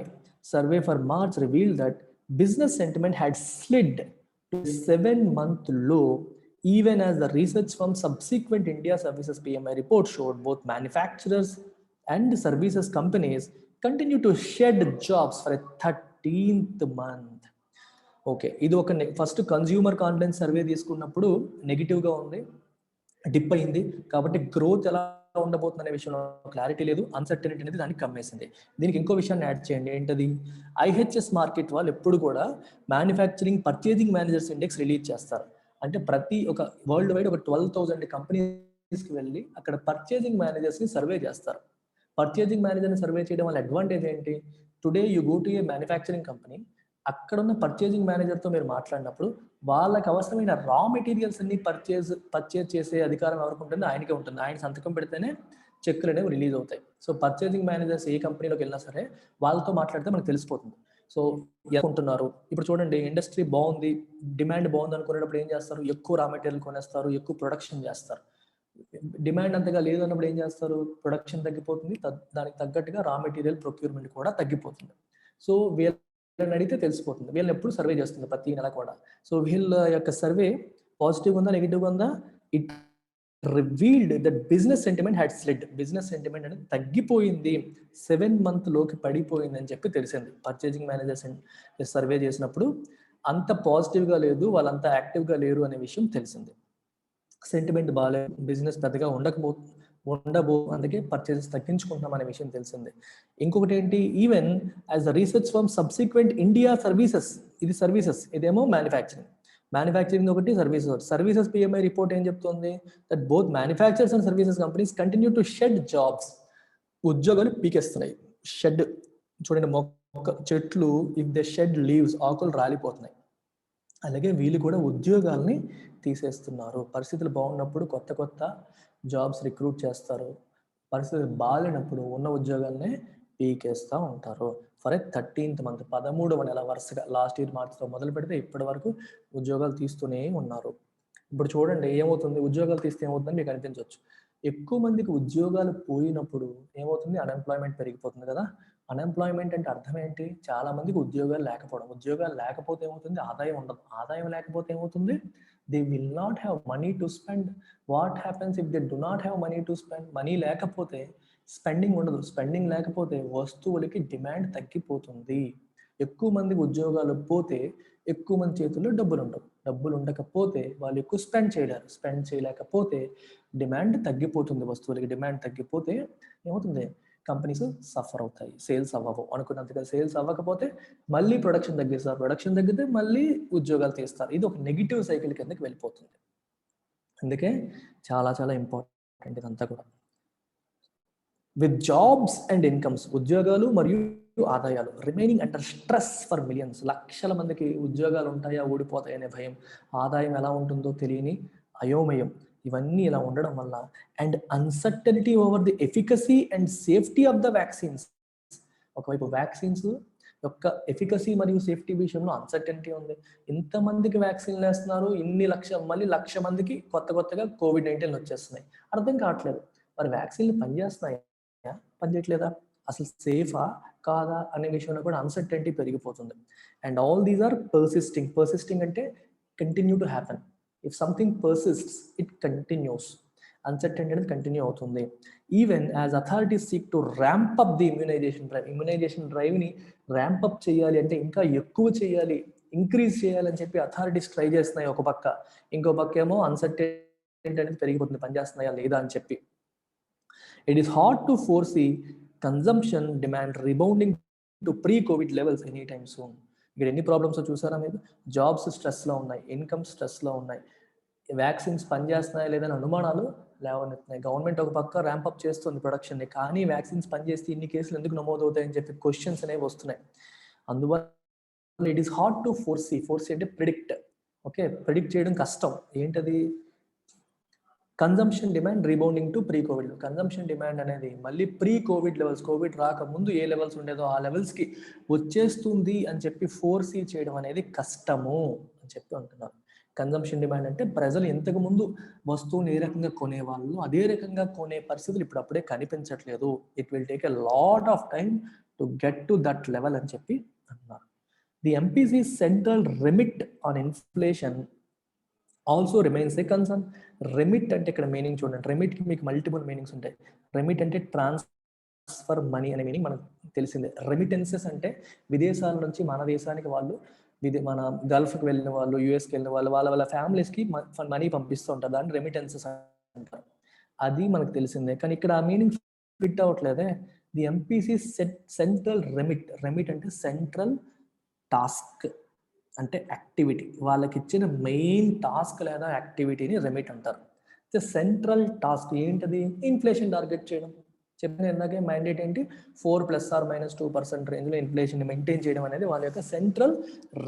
survey for March revealed that business sentiment had slid to a 7-month low, even as the research firm subsequent India Services PMI report showed both manufacturers and services companies continue to shed jobs for a 13th month. Okay, ఇది ఒక first consumer confidence survey తీసుకున్నప్పుడు నెగిటివ్గా ఉంది, dip అయింది. కాబట్టి growth ఎలా ఉండబోతుంది అనే విషయంలో క్లారిటీ లేదు, అన్సర్టనిటీ అనేది దానికి కమ్మేసింది. దీనికి ఇంకో విషయాన్ని యాడ్ చేయండి, ఏంటది? ఐహెచ్ఎస్ మార్కెట్ వాళ్ళు ఎప్పుడు కూడా manufacturing purchasing managers index release చేస్తారు. అంటే ప్రతి ఒక వరల్డ్ వైడ్ ఒక 12,000 కంపెనీస్కి వెళ్ళి అక్కడ పర్చేజింగ్ మేనేజర్స్ని సర్వే చేస్తారు. పర్చేజింగ్ మేనేజర్ని సర్వే చేయడం వల్ల అడ్వాంటేజ్ ఏంటి? Today you go to A manufacturing company, అక్కడ ఉన్న పర్చేజింగ్ మేనేజర్తో మీరు మాట్లాడినప్పుడు వాళ్ళకి అవసరమైన రా మెటీరియల్స్ అన్ని పర్చేజ్ చేసే అధికారం ఎవరికి ఉంటుంది? ఆయనకే ఉంటుంది. ఆయన సంతకం పెడితేనే చెక్కులు అనేవి రిలీజ్ అవుతాయి. సో పర్చేజింగ్ మేనేజర్స్ ఏ కంపెనీలోకి వెళ్ళినా సరే వాళ్ళతో మాట్లాడితే మనకు తెలిసిపోతుంది. సో అనుకుంటున్నారు, ఇప్పుడు చూడండి, ఇండస్ట్రీ బాగుంది, డిమాండ్ బాగుంది అనుకునేటప్పుడు ఏం చేస్తారు? ఎక్కువ రా మెటీరియల్ కొనేస్తారు, ఎక్కువ ప్రొడక్షన్ చేస్తారు. డిమాండ్ అంతగా లేదు అన్నప్పుడు ఏం చేస్తారు? ప్రొడక్షన్ తగ్గిపోతుంది, దానికి తగ్గట్టుగా రా మెటీరియల్ ప్రొక్యూర్మెంట్ కూడా తగ్గిపోతుంది. సో వీళ్ళని అడిగితే తెలిసిపోతుంది. వీళ్ళని ఎప్పుడు సర్వే చేస్తుంది ప్రతి నెల కూడా. సో వీళ్ళ యొక్క సర్వే పాజిటివ్గా ఉందా, నెగిటివ్గా ఉందా? It revealed that business sentiment had స్లిడ్. Business sentiment అనేది తగ్గిపోయింది, 7 month లోకి పడిపోయింది అని చెప్పి తెలిసింది. పర్చేజింగ్ మేనేజర్స్ సర్వే చేసినప్పుడు అంత పాజిటివ్గా లేదు, వాళ్ళంతా యాక్టివ్గా లేరు అనే విషయం తెలిసింది. సెంటిమెంట్ బాగాలేదు, బిజినెస్ పెద్దగా అందుకే పర్చేసెస్ తగ్గించుకుంటున్నాం అనే విషయం తెలిసింది. ఇంకొకటి ఏంటి? Even as the research firm subsequent India services, ఇది సర్వీసెస్, ఇదేమో మ్యానుఫ్యాక్చరింగ్ ఒకటి, సర్వీసెస్ పిఎంఐ రిపోర్ట్ ఏం చెప్తుంది? That both manufacturers and services companies continue to shed jobs. ఉద్యోగాలు పీకేస్తున్నాయి. షెడ్ చూడండి, మొక్క చెట్లు, ఇఫ్ ద షెడ్ లీవ్స్, ఆకులు రాలిపోతున్నాయి. అలాగే వీళ్ళు కూడా ఉద్యోగాల్ని తీసేస్తున్నారు. పరిస్థితులు బాగున్నప్పుడు కొత్త జాబ్స్ రిక్రూట్ చేస్తారు, పరిస్థితులు బాగాలేనప్పుడు ఉన్న ఉద్యోగాలనే పీకేస్తూ ఉంటారు. ఫర్ ఏ 13th month, 13వ నెల వరుసగా లాస్ట్ ఇయర్ మార్చితో మొదలు పెడితే ఇప్పటి వరకు ఉద్యోగాలు తీస్తూనే ఉన్నారు. ఇప్పుడు చూడండి ఏమవుతుంది, ఉద్యోగాలు తీస్తే ఏమవుతుందని మీకు అనిపించవచ్చు. ఎక్కువ మందికి ఉద్యోగాలు పోయినప్పుడు ఏమవుతుంది? అన్ఎంప్లాయ్మెంట్ పెరిగిపోతుంది కదా. అన్ఎంప్లాయ్మెంట్ అంటే అర్థం ఏంటి? చాలా మందికి ఉద్యోగాలు లేకపోవడం. ఉద్యోగాలు లేకపోతే ఏమవుతుంది? ఆదాయం ఉండదు. ఆదాయం లేకపోతే ఏమవుతుంది? They will not have money to spend. What happens if they do not have money to spend? Money లేకపోతే స్పెండింగ్ ఉండదు. స్పెండింగ్ లేకపోతే వస్తువులకి డిమాండ్ తగ్గిపోతుంది. ఎక్కువ మందికి ఉద్యోగాలు పోతే ఎక్కువ మంది చేతుల్లో డబ్బులు ఉండవు. డబ్బులు ఉండకపోతే వాళ్ళు ఎక్కువ స్పెండ్ చేయలేరు. స్పెండ్ చేయలేకపోతే డిమాండ్ తగ్గిపోతుంది. వస్తువులకి డిమాండ్ తగ్గిపోతే ఏమవుతుంది? కంపెనీస్ సఫర్ అవుతాయి, సేల్స్ అవ్వవు. అనుకున్నంతగా సేల్స్ అవ్వకపోతే మళ్ళీ ప్రొడక్షన్ తగ్గిస్తారు, ప్రొడక్షన్ తగ్గితే మళ్ళీ ఉద్యోగాలు తీస్తారు. ఇది ఒక నెగిటివ్ సైకిల్ కిందకి వెళ్ళిపోతుంది. అందుకే చాలా ఇంపార్టెంట్ ఇదంతా కూడా. విత్ జాబ్స్ అండ్ ఇన్కమ్స్, ఉద్యోగాలు మరియు ఆదాయాలు remaining under stress for millions, లక్షల మందికి ఉద్యోగాలు ఉంటాయా, ఊడిపోతాయనే భయం, ఆదాయం ఎలా ఉంటుందో తెలియని అయోమయం, ఇవన్నీ ఇలా ఉండడం వల్ల and uncertainty over the efficacy and safety of the vaccines. ఒకవైపు వ్యాక్సిన్స్ యొక్క ఎఫికసీ మరియు సేఫ్టీ విషయంలో అన్సర్టనిటీ ఉంది. ఇంతమందికి వ్యాక్సిన్లు వేస్తున్నారు, మళ్ళీ 1,00,000 మందికి కొత్తగా COVID-19 వచ్చేస్తున్నాయి. అర్థం కావట్లేదు, మరి వ్యాక్సిన్లు పనిచేస్తున్నాయా, పనిచేయట్లేదా, అసలు సేఫా కాదా అనే విషయంలో కూడా అన్సర్టనిటీ పెరిగిపోతుంది. And all these are persisting అంటే continue to happen. If something persists it continues. Uncertainty అనేది కంటిన్యూ అవుతుంది. Even as authorities seek to ramp up the immunization డ్రైవ్ని ర్యాంప్ అప్ చేయాలి అంటే ఇంకా ఎక్కువ చేయాలి, ఇంక్రీజ్ చేయాలని చెప్పి అథారిటీస్ ట్రై చేస్తున్నాయి ఒక పక్క. ఇంకో పక్క ఏమో అన్సర్టనిటీ అనేది పెరిగిపోతుంది, పనిచేస్తున్నాయా లేదా అని చెప్పి. It is hard to foresee consumption demand rebounding to pre-COVID levels anytime soon. ఇక్కడ ఎన్ని ప్రాబ్లమ్స్ చూసారా మీరు? జాబ్స్ స్ట్రెస్లో ఉన్నాయి, ఇన్కమ్ స్ట్రెస్లో ఉన్నాయి, వ్యాక్సిన్స్ పనిచేస్తున్నాయా లేదని అనుమానాలు లేవనెత్తున్నాయి. గవర్నమెంట్ ఒక పక్క ర్యాంప్అప్ చేస్తుంది ప్రొడక్షన్ని, కానీ వ్యాక్సిన్స్ పనిచేస్తే ఇన్ని కేసులు ఎందుకు నమోదవుతాయని చెప్పి క్వశ్చన్స్ అనేవి వస్తున్నాయి. అందువల్ల it is hard to foresee అంటే ప్రిడిక్ట్. ఓకే, ప్రిడిక్ట్ చేయడం కష్టం. ఏంటది? Consumption demand rebounding to pre Covid. Consumption demand అనేది మళ్ళీ ప్రీ కోవిడ్ లెవెల్స్, కోవిడ్ రాకముందు ఏ లెవెల్స్ ఉండేదో ఆ లెవెల్స్కి వచ్చేస్తుంది అని చెప్పి ఫోర్సీ చేయడం అనేది కష్టము అని చెప్పి అంటున్నారు. కన్జంప్షన్ డిమాండ్ అంటే ప్రజలు ఇంతకు ముందు వస్తువుని ఏ రకంగా కొనేవాళ్ళు అదే రకంగా కొనే పరిస్థితులు ఇప్పుడు అప్పుడే కనిపించట్లేదు. It will take a lot of time to get to that level అని చెప్పి అంటున్నారు. The MPC central remit on inflation also remains A concern. Remit అంటే ఇక్కడ మీనింగ్ చూడండి, రెమిట్కి మీకు మల్టిపుల్ మీనింగ్స్ ఉంటాయి. రెమిట్ అంటే ట్రాన్స్ఫర్ మనీ అనే మీనింగ్ మనకు తెలిసిందే. రెమిటెన్సెస్ అంటే విదేశాల నుంచి మన దేశానికి వాళ్ళు మన గల్ఫ్కి వెళ్ళిన వాళ్ళు, యూఎస్కి వెళ్ళిన వాళ్ళు వాళ్ళ ఫ్యామిలీస్కి మనీ పంపిస్తూ ఉంటారు. దాన్ని రెమిటెన్సెస్ అంటారు. అది మనకు తెలిసిందే. కానీ ఇక్కడ ఆ మీనింగ్ ఫిట్ అవ్వట్లేదే. ది ఎంపీసీ సెంట్రల్ రెమిట్ అంటే సెంట్రల్ టాస్క్ అంటే యాక్టివిటీ. వాళ్ళకి ఇచ్చిన మెయిన్ టాస్క్ లేదా యాక్టివిటీని రెమిట్ అంటారు. సెంట్రల్ టాస్క్ ఏంటది? ఇన్ఫ్లేషన్ టార్గెట్ చేయడం. చెప్పిన ఇందాకే మ్యాండేట్ ఏంటి? 4 ± 2% రేంజ్లో ఇన్ఫ్లేషన్ మెయింటైన్ చేయడం అనేది వాళ్ళ యొక్క central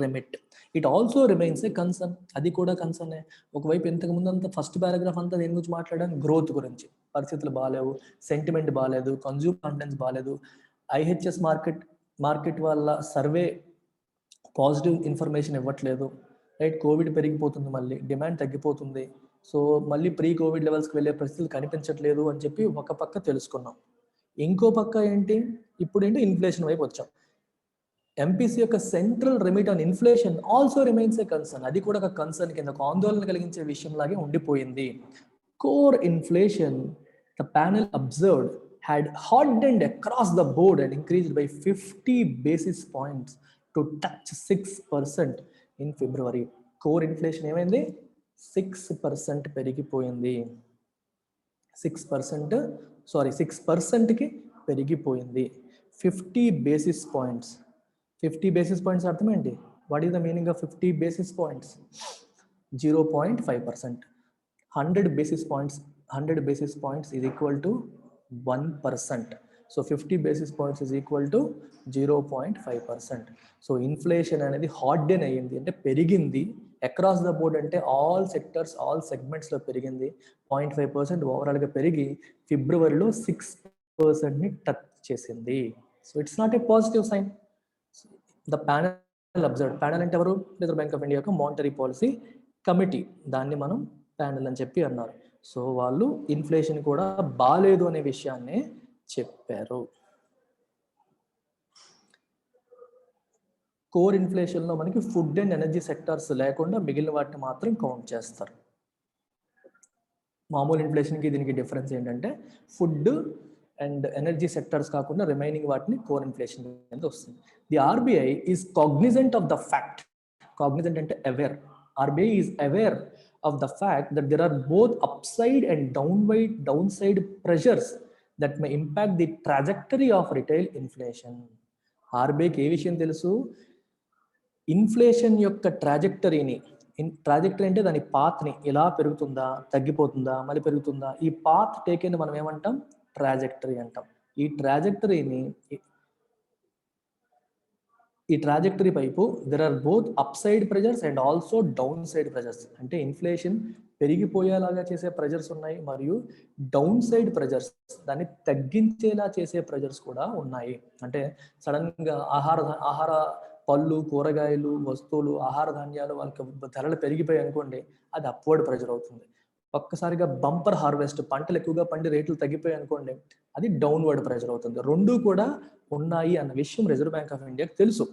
remit. It also remains A concern. అది కూడా కన్సర్నే. ఒకవైపు ఇంతకు ముందు అంతా ఫస్ట్ పారాగ్రాఫ్ అంతా దేని గురించి మాట్లాడాను? గ్రోత్ గురించి. పరిస్థితులు బాగాలేవు, సెంటిమెంట్ బాగాలేదు, కన్జ్యూమర్ కాన్ఫిడెన్స్ బాగాలేదు, ఐహెచ్ఎస్ మార్కెట్ వాళ్ళ సర్వే పాజిటివ్ ఇన్ఫర్మేషన్ ఇవ్వట్లేదు, రైట్? కోవిడ్ పెరిగిపోతుంది, మళ్ళీ డిమాండ్ తగ్గిపోతుంది, సో మళ్ళీ ప్రీ కోవిడ్ లెవెల్స్కి వెళ్ళే పరిస్థితులు కనిపించట్లేదు అని చెప్పి ఒక పక్క తెలుసుకున్నాం. ఇంకో పక్క ఏంటి? ఇప్పుడు ఏంటి? ఇన్ఫ్లేషన్ వైపు వచ్చాం. ఎంపీసీ యొక్క central remit on inflation also remains A concern. అది కూడా ఒక కన్సర్న్ కింద, ఒక ఆందోళన కలిగించే విషయంలాగే ఉండిపోయింది. Core inflation the panel observed had hardened across the board and increased by 50 basis points to touch 6% in February. Core inflation ఏమైంది? 6% పెరిగిపోయింది. 6%కి పెరిగిపోయింది. 50 basis points. 50 basis points అర్థం ఏంటి? What is the meaning of 50 basis points? 0.5%. 100 basis points is equal to 1%. So 50 basis points is equal to 0.5%. So inflation అనేది harden అయ్యింది అంటే పెరిగింది. Across the board అంటే ఆల్ సెక్టర్స్, ఆల్ సెగ్మెంట్స్లో పెరిగింది. 0.5% ఓవరాల్గా పెరిగి ఫిబ్రవరిలో 6%ని టచ్ చేసింది. So it's not a positive sign. The panel observe. Panel అంటే ఎవరు? రిజర్వ్ బ్యాంక్ ఆఫ్ ఇండియా యొక్క మానిటరీ పాలసీ కమిటీ. దాన్ని మనం ప్యానెల్ అని చెప్పి అన్నారు. సో వాళ్ళు ఇన్ఫ్లేషన్ కూడా బాలేదు అనే విషయాన్ని చెప్పారు. కోర్ ఇన్ఫ్లేషన్లో మనకి ఫుడ్ అండ్ ఎనర్జీ సెక్టార్స్ లేకుండా మిగిలిన వాటిని మాత్రం కౌంట్ చేస్తారు. మామూలు ఇన్ఫ్లేషన్కి దీనికి డిఫరెన్స్ ఏంటంటే ఫుడ్ అండ్ ఎనర్జీ సెక్టార్స్ కాకుండా రిమైనింగ్ వాటిని కోర్ ఇన్ఫ్లేషన్ కింద వస్తుంది. The RBI is Cognizant off the fact. Cognizant అంటే aware. RBI is aware of the fact that there are both upside and downside pressures that may impact the trajectory of retail inflation. RBIకి ఏ విషయం తెలుసు? Inflation యొక్క ట్రాజెక్టరీని, trajectory అంటే దాని పాత్ని, ఎలా పెరుగుతుందా, తగ్గిపోతుందా, మళ్ళీ పెరుగుతుందా, ఈ పాత్ టేకెన్ మనం ఏమంటాం? ట్రాజెక్టరీ అంటాం. ఈ ట్రాజెక్టరీ వైపు there are both upside pressures and also downside pressures. అంటే ఇన్ఫ్లేషన్ పెరిగిపోయేలాగా చేసే ప్రెజర్స్ ఉన్నాయి, మరియు డౌన్ సైడ్ ప్రెజర్స్, దాన్ని తగ్గించేలా చేసే ప్రెజర్స్ కూడా ఉన్నాయి. అంటే సడన్గా ఆహార పళ్ళు, కూరగాయలు, వస్తువులు, ఆహార ధాన్యాలు వాళ్ళకి ధరలు పెరిగిపోయాయి అనుకోండి, అది అప్వర్డ్ ప్రెజర్ అవుతుంది. ఒక్కసారిగా బంపర్ హార్వెస్ట్, పంటలు ఎక్కువగా పండి రేట్లు తగ్గిపోయాయి అనుకోండి, అది డౌన్వర్డ్ ప్రెజర్ అవుతుంది. రెండు కూడా ఉన్నాయి అన్న విషయం రిజర్వ్ బ్యాంక్ ఆఫ్ ఇండియాకి తెలుసు.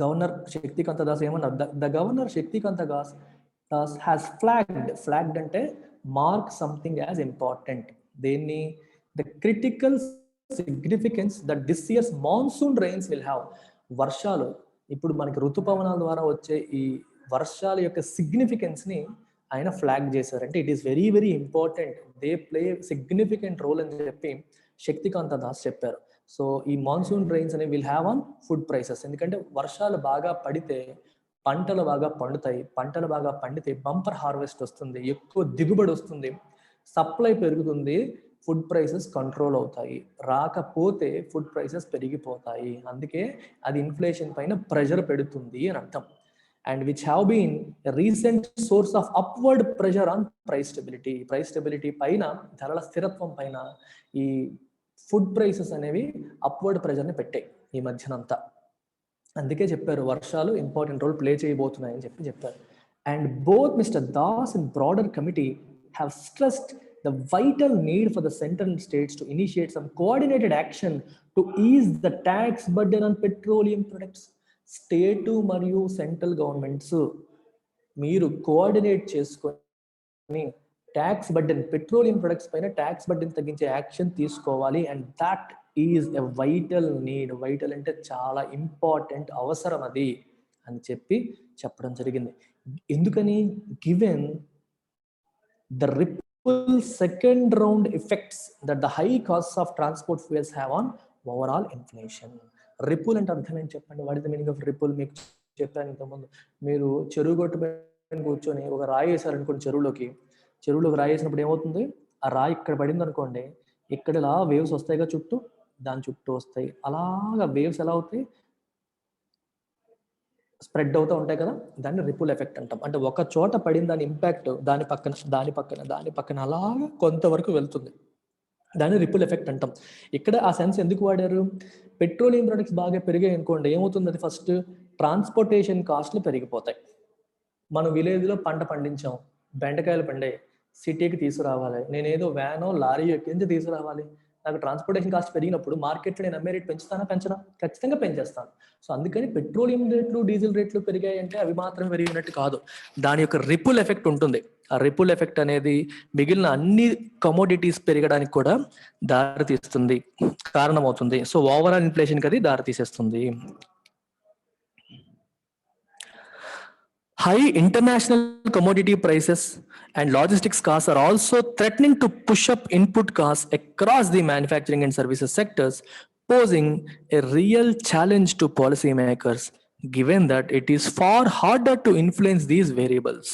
గవర్నర్ శక్తికాంత దాస్ ఏమన్నారు? The governor Shaktikanta Das has flagged అంటే మార్క్ సంథింగ్ యాజ్ ఇంపార్టెంట్. దేన్ని? The critical significance that this years monsoon rains will have. వర్షాలు, ఇప్పుడు మనకి ఋతుపవనాల ద్వారా వచ్చే ఈ వర్షాల యొక్క సిగ్నిఫికెన్స్ ని ఆయన ఫ్లాగ్ చేశారు. అంటే it is very very important, they play significant role అని చెప్పి శక్తికాంత దాస్ చెప్పారు. సో ఈ మాన్సూన్ రెయిన్స్ అనేవి will have on food prices. ఎందుకంటే వర్షాలు బాగా పడితే పంటలు బాగా పండుతాయి, పంటలు బాగా పండితే బంపర్ హార్వెస్ట్ వస్తుంది, ఎక్కువ దిగుబడి వస్తుంది, సప్లై పెరుగుతుంది, ఫుడ్ ప్రైసెస్ కంట్రోల్ అవుతాయి. రాకపోతే ఫుడ్ ప్రైసెస్ పెరిగిపోతాయి. అందుకే అది ఇన్ఫ్లేషన్ పైన ప్రెషర్ పెడుతుంది అని అర్థం. And which have been a recent source of upward pressure on price stability. Price stability పైన, ధరల స్థిరత్వం పైన ఈ ఫుడ్ ప్రైసెస్ అనేవి అప్వర్డ్ ప్రెషర్ని పెట్టాయి ఈ మధ్యనంతా. అందుకే చెప్పారు వర్షాలు ఇంపార్టెంట్ రోల్ ప్లే చేయబోతున్నాయని చెప్పారు. And both mister Das and broader committee have stressed the vital need for the central states to initiate some coordinated action to ease the tax burden on petroleum products. స్టేటు మరియు central governments మీరు coordinate చేసుకొని tax burden, petroleum products పైన tax burden తగ్గించే action తీసుకోవాలి. And that is a vital need. Vital అంటే చాలా important, అవసరం అది అని చెప్పడం జరిగింది. ఎందుకని? Given the ripple second round effects that the high cost of transport fuels have on overall inflation. Ripple అంటే అర్థం ఏంటి చెప్పండి? What is the meaning of ripple? మీకు చెప్పాను ఇంతకుముందు. మీరు చెరువు గట్టు పైన కూర్చొని ఒక రాయి వేసారనుకోండి, చెరువులోకి రాయి వేసినప్పుడు ఏమవుతుంది? ఆ రాయి ఇక్కడ పడింది అనుకోండి, ఇక్కడ ఇలా వేవ్స్ వస్తాయిగా చుట్టూ, దాని చుట్టూ వస్తాయి. అలాగా వేవ్స్ ఎలా అవుతాయి? స్ప్రెడ్ అవుతూ ఉంటాయి కదా, దాన్ని రిపుల్ ఎఫెక్ట్ అంటాం. అంటే ఒక చోట పడిన దాని ఇంపాక్ట్ దాని పక్కన అలాగా కొంతవరకు వెళ్తుంది. దాన్ని రిపుల్ ఎఫెక్ట్ అంటాం. ఇక్కడ ఆ సెన్స్ ఎందుకు వాడారు? పెట్రోలియం ప్రొడక్ట్స్ బాగా పెరిగాయి అనుకోండి, ఏమవుతుంది? అది ఫస్ట్ ట్రాన్స్పోర్టేషన్ కాస్ట్లు పెరిగిపోతాయి. మనం విలేజ్లో పంట పండించాం, బెండకాయలు పండాయి, సిటీకి తీసుకురావాలి, నేనేదో వ్యానో లారీ ఎక్కించి తీసుకురావాలి. నాకు ట్రాన్స్పోర్టేషన్ కాస్ట్ పెరిగినప్పుడు మార్కెట్లో నేను అమ్మే రేట్ పెంచనా? ఖచ్చితంగా పెంచేస్తాను. సో అందుకని పెట్రోలియం రేట్లు, డీజిల్ రేట్లు పెరిగాయి అంటే అవి మాత్రమే పెరిగినట్టు కాదు, దాని యొక్క రిపుల్ ఎఫెక్ట్ ఉంటుంది. ఆ రిపుల్ ఎఫెక్ట్ అనేది మిగిలిన అన్ని కమోడిటీస్ పెరగడానికి కూడా దారితీస్తుంది, కారణమవుతుంది. సో ఓవరాల్ ఇన్ఫ్లేషన్కి అది దారితీసేస్తుంది. High international commodity prices and logistics costs are also threatening to push up input costs across the manufacturing and services sectors, posing a real challenge to policymakers, given that it is far harder to influence these variables.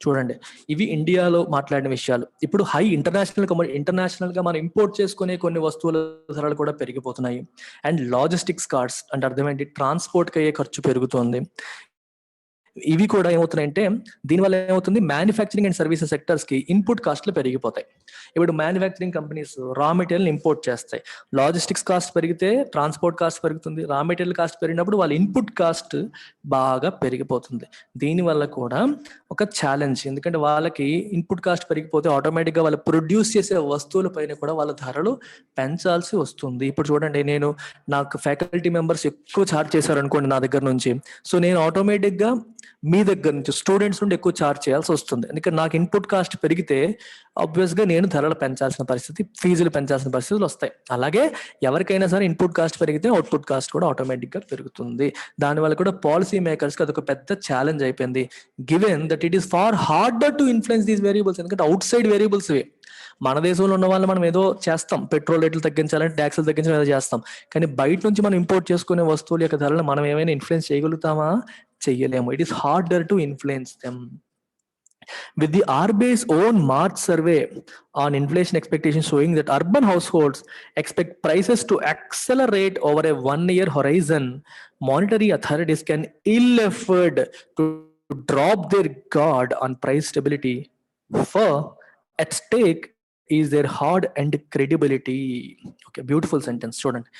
చూడండి, ఇవి ఇండియాలో మాట్లాడిన విషయాలు. ఇప్పుడు high ఇంటర్నేషనల్గా మనం import చేసుకునే కొన్ని వస్తువుల ధరలు కూడా పెరిగిపోతున్నాయి. అండ్ లాజిస్టిక్స్ కాస్ట్ అంటే అర్థం ఏంటి? ట్రాన్స్పోర్ట్కి అయ్యే ఖర్చు పెరుగుతుంది. ఇవి కూడా ఏమవుతున్నాయంటే, దీనివల్ల ఏమవుతుంది? మ్యానుఫ్యాక్చరింగ్ అండ్ సర్వీసెస్ సెక్టర్స్ కి ఇన్పుట్ కాస్ట్లు పెరిగిపోతాయి. ఇప్పుడు manufacturing companies raw material import చేస్తాయి, లాజిస్టిక్స్ కాస్ట్ పెరిగితే ట్రాన్స్పోర్ట్ కాస్ట్ పెరుగుతుంది, రా మెటీరియల్ కాస్ట్ పెరిగినప్పుడు వాళ్ళ ఇన్పుట్ కాస్ట్ బాగా పెరిగిపోతుంది. దీనివల్ల కూడా ఒక ఛాలెంజ్, ఎందుకంటే వాళ్ళకి ఇన్పుట్ కాస్ట్ పెరిగిపోతే ఆటోమేటిక్గా వాళ్ళు ప్రొడ్యూస్ చేసే వస్తువుల పైన కూడా వాళ్ళ ధరలు పెంచాల్సి వస్తుంది. ఇప్పుడు చూడండి, నాకు ఫ్యాకల్టీ మెంబర్స్ ఎక్కువ ఛార్జ్ చేశారు అనుకోండి నా దగ్గర నుంచి, సో నేను ఆటోమేటిక్గా మీ దగ్గర నుంచి స్టూడెంట్స్ నుండి ఎక్కువ ఛార్జ్ చేయాల్సి వస్తుంది. ఎందుకంటే నాకు ఇన్పుట్ కాస్ట్ పెరిగితే ఆబ్వియస్గా నేను ధరలు పెంచాల్సిన పరిస్థితి, ఫీజులు పెంచాల్సిన పరిస్థితులు వస్తాయి. అలాగే ఎవరికైనా సరే ఇన్పుట్ కాస్ట్ పెరిగితే అవుట్పుట్ కాస్ట్ కూడా ఆటోమేటిక్గా పెరుగుతుంది. దానివల్ల కూడా పాలసీ మేకర్స్కి అదొక పెద్ద ఛాలెంజ్ అయిపోయింది, given that it is far harder to influence these variables. ఎందుకంటే అవుట్ సైడ్ వేరియబుల్స్ ఇవి. మన దేశంలో ఉన్న వాళ్ళు మనం ఏదో చేస్తాం, పెట్రోల్ రేట్లు తగ్గించాలంటే ట్యాక్సులు తగ్గించడం ఏదో చేస్తాం, కానీ బయట నుంచి మనం ఇంపోర్ట్ చేసుకునే వస్తువుల యొక్క ధరలు మనం ఏమైనా ఇన్ఫ్లుయెన్స్ చేయగలుగుతామా? చెయ్యలేము. It is harder to influence them. With the RBI's own March survey on inflation expectations showing that urban households expect prices to accelerate over a 1-year horizon, monetary authorities can ill afford to drop their guard on price stability. For at stake is their hard-earned credibility. Okay, beautiful sentence, చూడండి.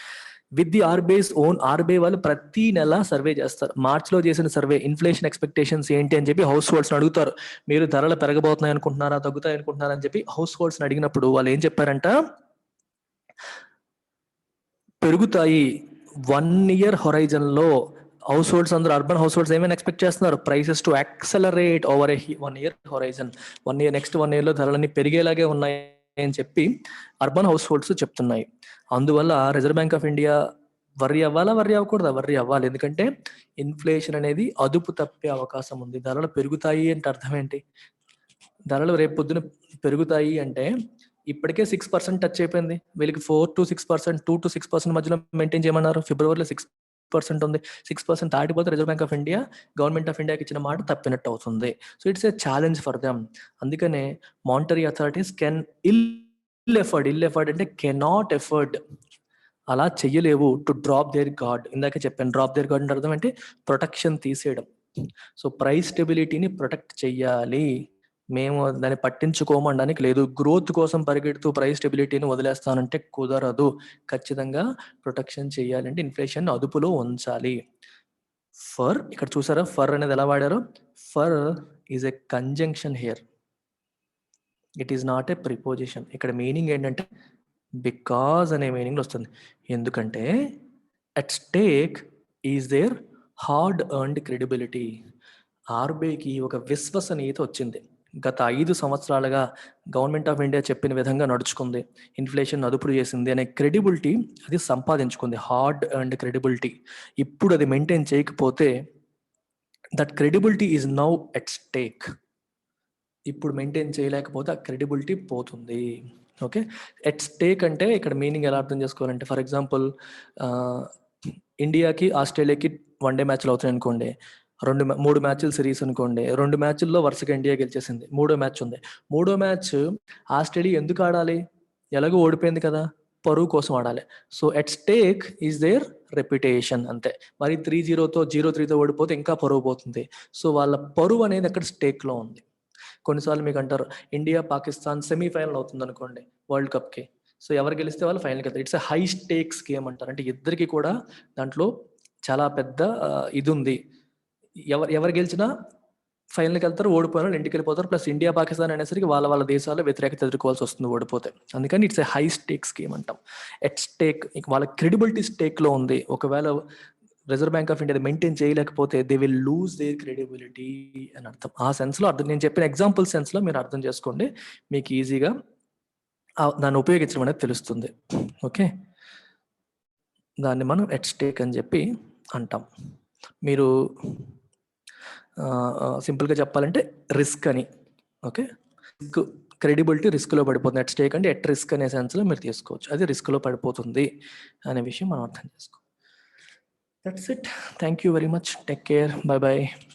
With the RBI's own, RBI వాళ్ళు ప్రతి నెల survey చేస్తారు. మార్చ్లో చేసిన survey inflation expectations ఏంటి అని చెప్పి హౌస్ హోల్డ్స్ని అడుగుతారు. మీరు ధరలు పెరగబోతున్నాయి అనుకుంటున్నారా, తగ్గుతాయి అనుకుంటున్నారా అని చెప్పి హౌస్ హోల్డ్స్ని అడిగినప్పుడు వాళ్ళు ఏం చెప్పారంట? పెరుగుతాయి 1 year హొరైజన్లో. హౌస్ హోల్డ్స్ అందరూ, అర్బన్ హౌస్ హోల్డ్స్ ఏమైనా ఎక్స్పెక్ట్ చేస్తున్నారు? Prices to accelerate over a 1 year horizon. 1 year, next 1 yearలో ధరలన్నీ పెరిగేలాగే ఉన్నాయి అని చెప్పి అర్బన్ హౌస్ హోల్డ్స్ చెప్తున్నాయి. అందువల్ల reserve bank of India worry అవ్వకూడదా? వర్రీ అవ్వాలి. ఎందుకంటే ఇన్ఫ్లేషన్ అనేది అదుపు తప్పే అవకాశం ఉంది. ధరలు పెరుగుతాయి అంటే అర్థం ఏంటి? ధరలు రేపు పొద్దున పెరుగుతాయి అంటే ఇప్పటికే 6% టచ్ అయిపోయింది, వీళ్ళకి 4 to 6%, 2 to 6% మధ్యలో మెయింటైన్ చేయమన్నారు. ఫిబ్రవరిలో 6% ఉంది. 6% దాటిపోతే reserve bank of India, government of ఇండియాకి ఇచ్చిన మాట తప్పినట్టు అవుతుంది. So it's a challenge for them. అందుకనే monetary authorities can ill afford అంటే కెనాట్ ఎఫర్డ్, అలా చెయ్యలేవు. టు డ్రాప్ దేర్ గార్డ్, ఇందాకే చెప్పాను, డ్రాప్ దేర్ గార్డ్ అంటే అర్థం ఏంటి? ప్రొటెక్షన్ తీసేయడం. సో ప్రైస్ స్టెబిలిటీని ప్రొటెక్ట్ చెయ్యాలి, మేము దాన్ని పట్టించుకోమనడానికి లేదు. గ్రోత్ కోసం పరిగెడుతూ ప్రైస్ స్టెబిలిటీని వదిలేస్తానంటే కుదరదు. ఖచ్చితంగా ప్రొటెక్షన్ చేయాలంటే ఇన్ఫ్లేషన్ అదుపులో ఉంచాలి. ఫర్, ఇక్కడ చూసారా ఫర్ అనేది ఎలా వాడారు? For is a conjunction here, it is not a preposition. ఇక్కడ మీనింగ్ ఏంటంటే బికాజ్ అనే మీనింగ్లో వస్తుంది. ఎందుకంటే at stake is there hard earned credibility. ఆర్బీఐకి ఒక విశ్వసనీయత వచ్చింది. గత 5 సంవత్సరాలుగా గవర్నమెంట్ ఆఫ్ ఇండియా చెప్పిన విధంగా నడుచుకుంది, ఇన్ఫ్లేషన్ అదుపుడు చేసింది అనే క్రెడిబిలిటీ అది సంపాదించుకుంది, హార్డ్ అండ్ క్రెడిబిలిటీ. ఇప్పుడు అది మెయింటైన్ చేయకపోతే that credibility is now at stake. ఇప్పుడు మెయింటైన్ చేయలేకపోతే ఆ క్రెడిబిలిటీ పోతుంది. ఓకే, ఎట్ స్టేక్ అంటే ఇక్కడ మీనింగ్ ఎలా అర్థం చేసుకోవాలంటే, ఫర్ ఎగ్జాంపుల్ ఇండియాకి ఆస్ట్రేలియాకి వన్డే మ్యాచ్లు అవుతాయి అనుకోండి, 3 మ్యాచ్లు సిరీస్ అనుకోండి, 2 మ్యాచ్ల్లో వరుసగా ఇండియా గెలిచేసింది, 3వ మ్యాచ్ ఉంది. 3వ మ్యాచ్ ఆస్ట్రేలియా ఎందుకు ఆడాలి? ఎలాగో ఓడిపోయింది కదా, పరువు కోసం ఆడాలి. So at stake is their reputation, అంతే. మరి 3-0తో 0-3తో ఓడిపోతే ఇంకా పరువు పోతుంది. సో వాళ్ళ పరువు అనేది అక్కడ స్టేక్లో ఉంది. కొన్నిసార్లు మీకు అంటారు, ఇండియా పాకిస్తాన్ సెమీఫైనల్ అవుతుంది అనుకోండి వరల్డ్ కప్కి, సో ఎవరు గెలిస్తే వాళ్ళు ఫైనల్కి వెళ్తారు. It's a high stakes game అంటారు. అంటే ఇద్దరికి కూడా దాంట్లో చాలా పెద్ద ఇది ఉంది. ఎవరు గెలిచినా ఫైనల్కి వెళ్తారు, ఓడిపోయిన వాళ్ళు ఇంటికి వెళ్ళిపోతారు. ప్లస్ ఇండియా పాకిస్తాన్ అనేసరికి వాళ్ళ దేశాల్లో వ్యతిరేకత ఎదుర్కోవాల్సి వస్తుంది ఓడిపోతే. అందుకని it's a high stakes game అంటాం. ఎట్ స్టేక్, వాళ్ళ క్రెడిబిలిటీ స్టేక్లో ఉంది. ఒకవేళ reserve bank of India maintain చేయలేకపోతే they will lose their credibility అని అర్థం. ఆ సెన్స్లో అర్థం, నేను చెప్పిన ఎగ్జాంపుల్ సెన్స్లో మీరు అర్థం చేసుకోండి, మీకు ఈజీగా దాన్ని ఉపయోగించడం అనేది తెలుస్తుంది. ఓకే, దాన్ని మనం ఎట్ స్టేక్ అని చెప్పి అంటాం. మీరు సింపుల్గా చెప్పాలంటే రిస్క్ అని. ఓకే, రిస్క్, క్రెడిబిలిటీ రిస్క్లో పడిపోతుంది. ఎట్ స్టేక్ అంటే ఎట్ రిస్క్ అనే సెన్స్లో మీరు తీసుకోవచ్చు. అది రిస్క్లో పడిపోతుంది అనే విషయం మనం అర్థం చేసుకోవాలి. That's it. Thank you very much. Take care. Bye bye.